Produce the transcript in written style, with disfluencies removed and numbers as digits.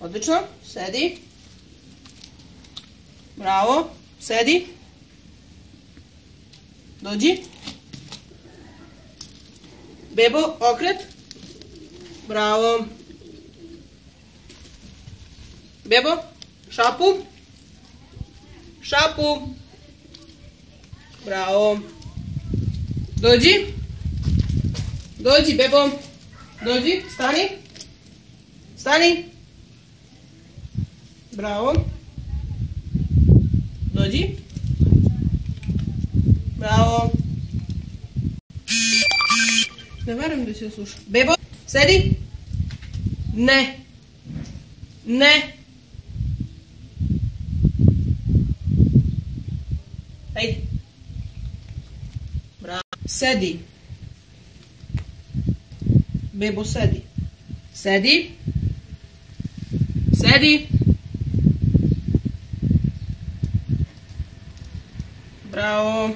Odlično. Sedi. Bravo. Sedi. Dođi. Bebo, okret. Bravo. Bebo, šapu. Šapu. Bravo. Dođi. Dođi, Bebo. Dođi, stani. Stani. Bravo. Dođi. Bravo. Ne verujem da se sluša. Bebo, sedi. Ne. Ne. Ajde. Bravo. Sedi. Bebo, sedi. Sedi. Sedi. Bravo.